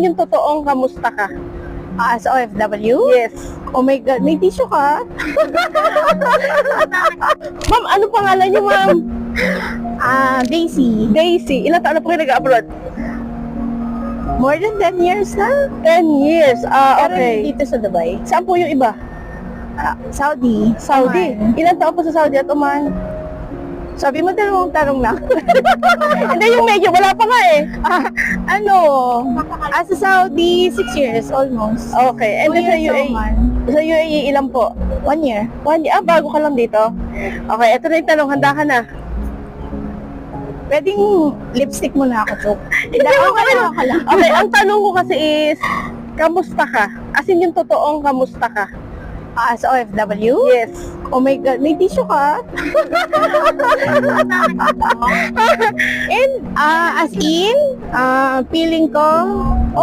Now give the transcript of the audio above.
Yung totoong kamusta ka? As OFW? Yes. Oh my God, may tissue ka? Ma'am, ano pangalan niyo, ma'am? Daisy. Daisy. Ilang taon na po kayo nag-abroad? More than 10 years na. 10 years. Pero Okay. dito sa Dubai. Saan po yung iba? Saudi. Saudi. Oman. Ilang taon po sa Saudi at Oman? Sabi mo dalawang tanong na. Hindi, yung medyo. Wala pa nga eh. As a Saudi, 6 years almost. Okay. And 2 then sa years sa UAE? Oman. Sa UAE, ilan po? 1 year. Bago ka lang dito? Okay, ito na yung tanong. Handa ka na? Pwedeng lipstick mo na ako, Chok. Hindi, okay lang. ka lang. Okay, ang tanong ko kasi is, kamusta ka? As in yung totoong kamusta ka? As OFW? Yes. Oh my God, may tissue ka? And as in, feeling ko,